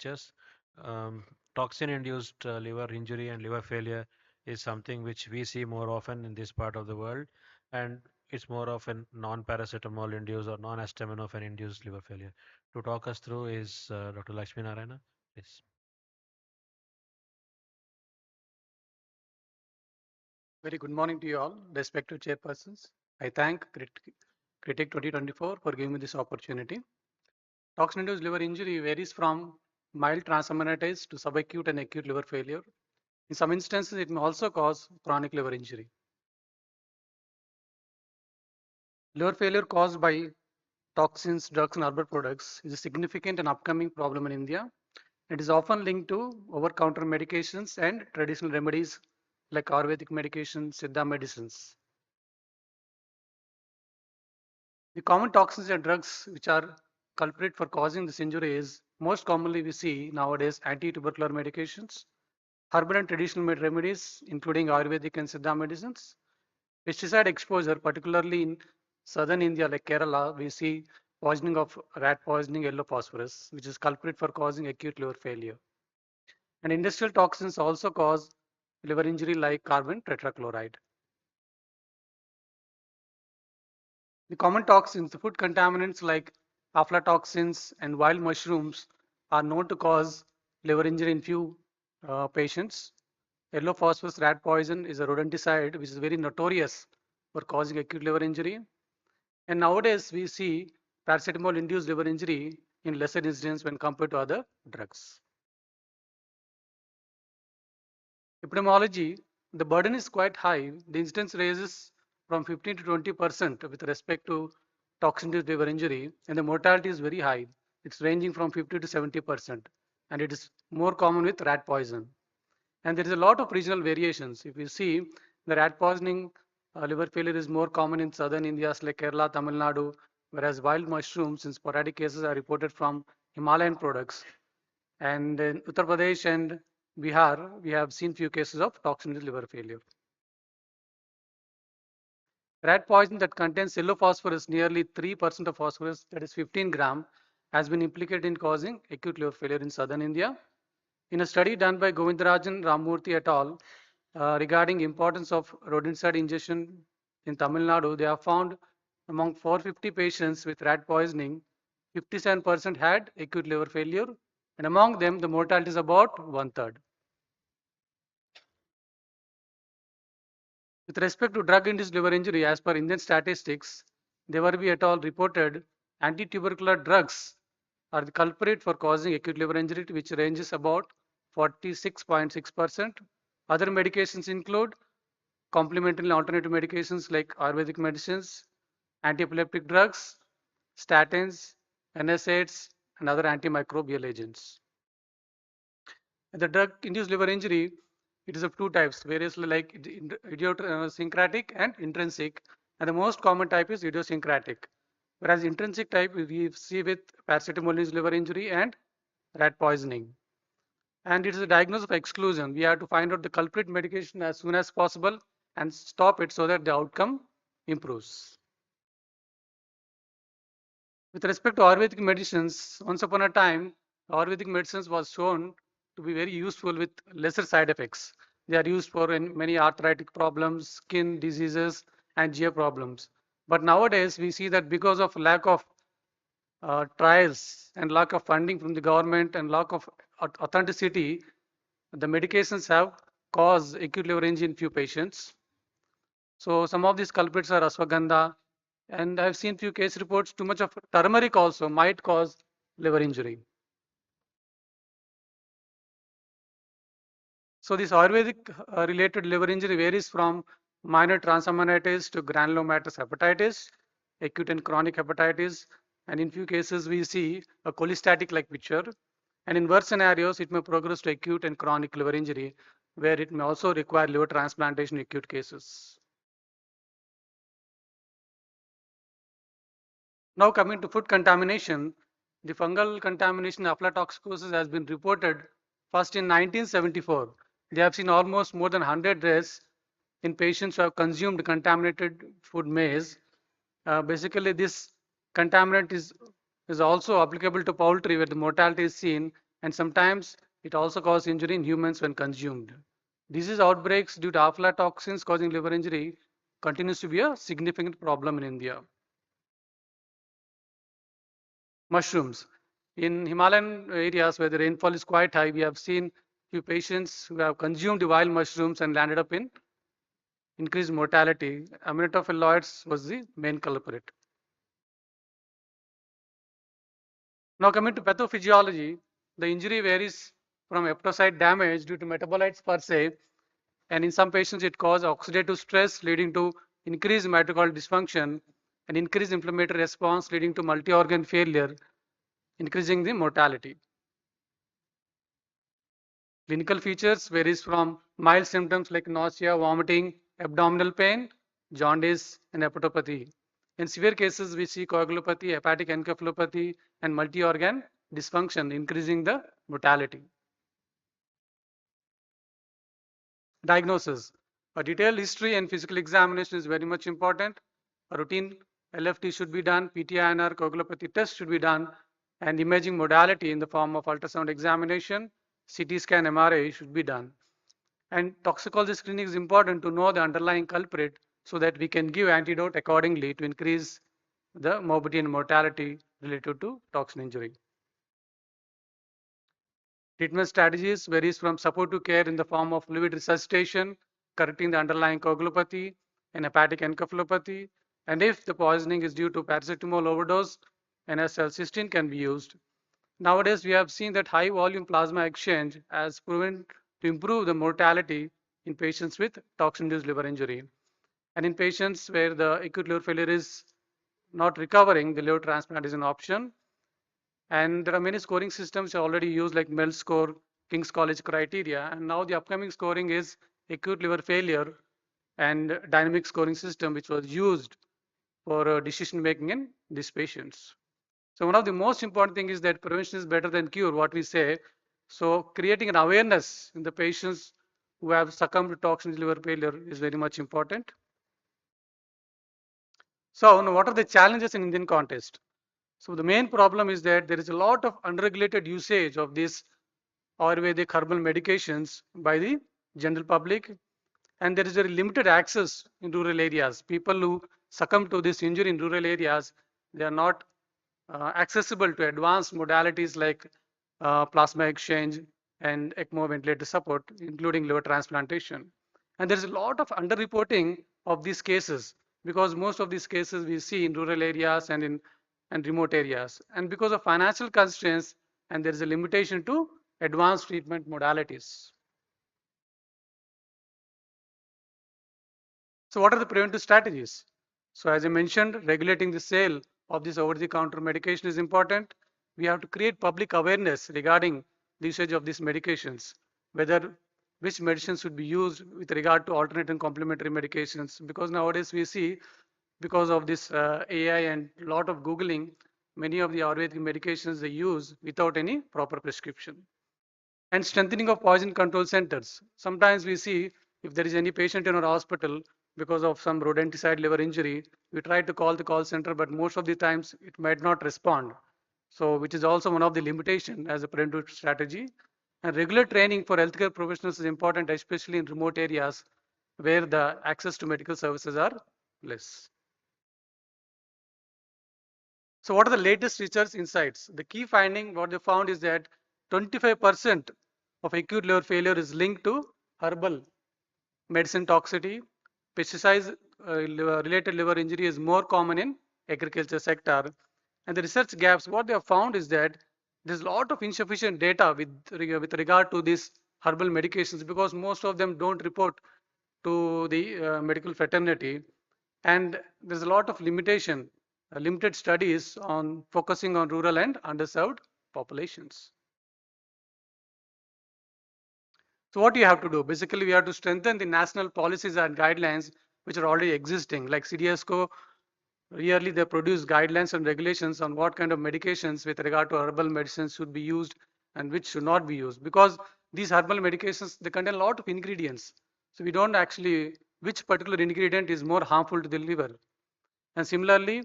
lectures. Um, Toxin-induced liver injury and liver failure is something which we see more often in this part of the world, and it's more of a non-paracetamol induced or non-acetaminophen induced liver failure. To talk us through is Dr. Laxmi Narayana. Please. Very good morning to you all, respective chairpersons. I thank Critic 2024 for giving me this opportunity. Toxin-induced liver injury varies from mild transaminitis to subacute and acute liver failure. In some instances, it may also cause chronic liver injury. Liver failure caused by toxins, drugs, and other products is a significant and upcoming problem in India. It is often linked to over-counter medications and traditional remedies like Ayurvedic medications, Siddha medicines. The common toxins and drugs which are culprit for causing this injury is most commonly we see nowadays anti-tubercular medications, herbal and traditional remedies including Ayurvedic and Siddha medicines, pesticide exposure particularly in southern India like Kerala we see poisoning of rat poisoning yellow phosphorus which is culprit for causing acute liver failure. And industrial toxins also cause liver injury like carbon tetrachloride. The common toxins, the food contaminants like aflatoxins and wild mushrooms are known to cause liver injury in few patients. Yellow phosphorus rat poison is a rodenticide which is very notorious for causing acute liver injury. And nowadays we see paracetamol induced liver injury in lesser incidence when compared to other drugs. Epidemiology, the burden is quite high. The incidence raises from 15 to 20% with respect to toxin-induced liver injury, and the mortality is very high. It's ranging from 50 to 70%, and it is more common with rat poison. And there is a lot of regional variations. If you see, the rat poisoning liver failure is more common in southern India like Kerala, Tamil Nadu, whereas wild mushrooms in sporadic cases are reported from Himalayan products. And in Uttar Pradesh and Bihar, we have seen few cases of toxin-induced liver failure. Rat poison that contains yellow phosphorus, nearly 3% of phosphorus, that is 15 gram, has been implicated in causing acute liver failure in southern India. In a study done by Govindarajan Ramurthy et al. Regarding importance of rodenticide ingestion in Tamil Nadu, they have found among 450 patients with rat poisoning, 57% had acute liver failure, and among them, the mortality is about one-third. With respect to drug-induced liver injury, as per Indian statistics, Devarvi et al. Reported anti-tubercular drugs are the culprit for causing acute liver injury, which ranges about 46.6%. Other medications include complementary and alternative medications like Ayurvedic medicines, anti-epileptic drugs, statins, NSAIDs, and other antimicrobial agents. The drug-induced liver injury, it is of two types, variously like idiosyncratic and intrinsic. And the most common type is idiosyncratic. Whereas intrinsic type we see with paracetamol-induced liver injury and rat poisoning. And it is a diagnosis of exclusion. We have to find out the culprit medication as soon as possible and stop it so that the outcome improves. With respect to Ayurvedic medicines, once upon a time, Ayurvedic medicines was shown to be very useful with lesser side effects. They are used for many arthritic problems, skin diseases, and GI problems. But nowadays, we see that because of lack of trials and lack of funding from the government and lack of authenticity, the medications have caused acute liver injury in few patients. So some of these culprits are ashwagandha, and I've seen few case reports. Too much of turmeric also might cause liver injury. So this Ayurvedic related liver injury varies from minor transaminitis to granulomatous hepatitis, acute and chronic hepatitis, and in few cases we see a cholestatic like picture. And in worse scenarios, it may progress to acute and chronic liver injury, where it may also require liver transplantation in acute cases. Now coming to food contamination, the fungal contamination aflatoxicosis has been reported first in 1974. They have seen almost more than 100 deaths in patients who have consumed contaminated food maize. Basically, this contaminant is also applicable to poultry where the mortality is seen and sometimes it also causes injury in humans when consumed. Disease outbreaks due to aflatoxins causing liver injury continues to be a significant problem in India. Mushrooms. In Himalayan areas where the rainfall is quite high, we have seen few patients who have consumed wild mushrooms and landed up in increased mortality. Aminotophyloids was the main culprit. Now coming to pathophysiology, the injury varies from hepatocyte damage due to metabolites per se, and in some patients it causes oxidative stress leading to increased mitochondrial dysfunction and increased inflammatory response leading to multi-organ failure, increasing the mortality. Clinical features varies from mild symptoms like nausea, vomiting, abdominal pain, jaundice, and hepatopathy. In severe cases, we see coagulopathy, hepatic encephalopathy, and multi-organ dysfunction, increasing the mortality. Diagnosis. A detailed history and physical examination is very much important. A routine LFT should be done, PT-INR coagulopathy test should be done, and imaging modality in the form of ultrasound examination, CT scan, MRI should be done. And toxicology screening is important to know the underlying culprit so that we can give antidote accordingly to increase the morbidity and mortality related to toxin injury. Treatment strategies varies from supportive care in the form of fluid resuscitation, correcting the underlying coagulopathy and hepatic encephalopathy. And if the poisoning is due to paracetamol overdose, N-acetylcysteine can be used. Nowadays, we have seen that high volume plasma exchange has proven to improve the mortality in patients with toxin-induced liver injury. And in patients where the acute liver failure is not recovering, the liver transplant is an option. And there are many scoring systems already used like MELD score, King's College criteria. And now the upcoming scoring is acute liver failure and dynamic scoring system, which was used for decision making in these patients. So one of the most important thing is that prevention is better than cure, what we say. So creating an awareness in the patients who have succumbed to toxin liver failure is very much important. So now what are the challenges in Indian context? So the main problem is that there is a lot of unregulated usage of these Ayurvedic herbal medications by the general public, and there is very limited access in rural areas. People who succumb to this injury in rural areas, they are not accessible to advanced modalities like plasma exchange and ECMO ventilator support, including liver transplantation. And there is a lot of underreporting of these cases because most of these cases we see in rural areas and in and remote areas. And because of financial constraints, and there is a limitation to advanced treatment modalities. So what are the preventive strategies? So as I mentioned, regulating the sale of this over-the-counter medication is important. We have to create public awareness regarding the usage of these medications, whether which medicines should be used with regard to alternate and complementary medications. Because nowadays we see, because of this AI and a lot of Googling, many of the Ayurvedic medications they use without any proper prescription. And strengthening of poison control centers. Sometimes we see if there is any patient in our hospital because of some rodenticide liver injury, we try to call the call center, but most of the times it might not respond. So which is also one of the limitation as a preventive strategy. And regular training for healthcare professionals is important, especially in remote areas where the access to medical services are less. So what are the latest research insights? The key finding, what they found is that 25% of acute liver failure is linked to herbal medicine toxicity. Pesticides related liver injury is more common in agriculture sector. And the research gaps, what they have found is that there's a lot of insufficient data with regard to these herbal medications because most of them don't report to the medical fraternity. And there's a lot of limited studies on focusing on rural and underserved populations. So what do you have to do? Basically, we have to strengthen the national policies and guidelines which are already existing. Like CDSCO, yearly they produce guidelines and regulations on what kind of medications with regard to herbal medicines should be used and which should not be used. Because these herbal medications, they contain a lot of ingredients. So we don't actually, which particular ingredient is more harmful to the liver. And similarly,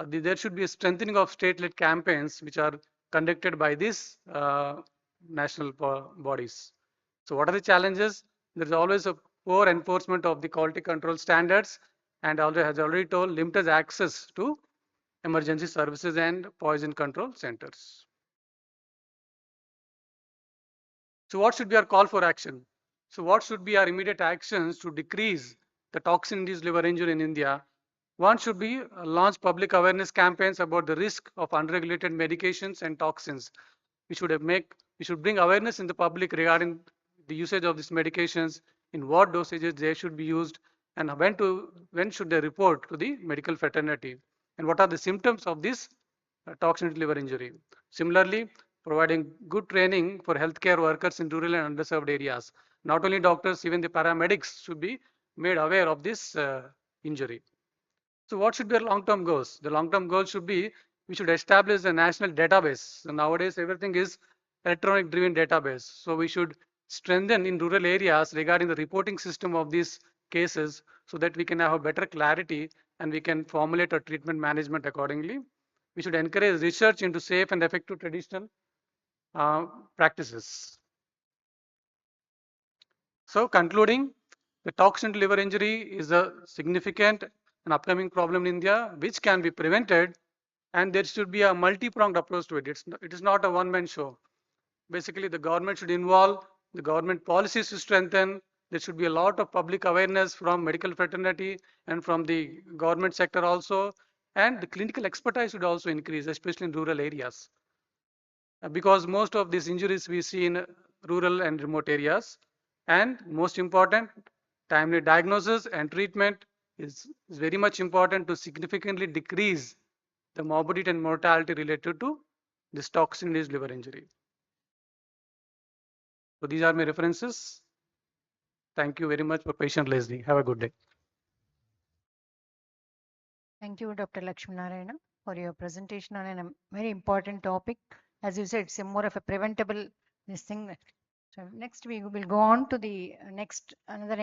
there should be a strengthening of state-led campaigns which are conducted by this national bodies. So what are the challenges? There is always a poor enforcement of the quality control standards, and already has already told limited access to emergency services and poison control centers. So what should be our call for action? So what should be our immediate actions to decrease the toxin-induced liver injury in India? One should be launch public awareness campaigns about the risk of unregulated medications and toxins. We should we should bring awareness in the public regarding the usage of these medications, in what dosages they should be used, and when should they report to the medical fraternity, and what are the symptoms of this toxin liver injury. Similarly, providing good training for healthcare workers in rural and underserved areas. Not only doctors, even the paramedics should be made aware of this injury. So what should be our long-term goals? The long-term goal should be we should establish a national database. So nowadays everything is electronic driven database. So we should strengthen in rural areas regarding the reporting system of these cases so that we can have a better clarity and we can formulate a treatment management accordingly. We should encourage research into safe and effective traditional practices. So concluding, the toxin liver injury is a significant and upcoming problem in India, which can be prevented, and there should be a multi-pronged approach to it. It is not a one-man show. Basically, the government should involve, the government policies to strengthen. There should be a lot of public awareness from medical fraternity and from the government sector also, and the clinical expertise should also increase, especially in rural areas. Because most of these injuries we see in rural and remote areas. And most important, timely diagnosis and treatment is very much important to significantly decrease the morbidity and mortality related to this toxin-induced liver injury. So these are my references. Thank you very much for patient listening. Have a good day. Thank you, Dr. Laxmi Narayana, for your presentation on a very important topic. As you said, it's more of a preventable this thing. So next we will go on to the next another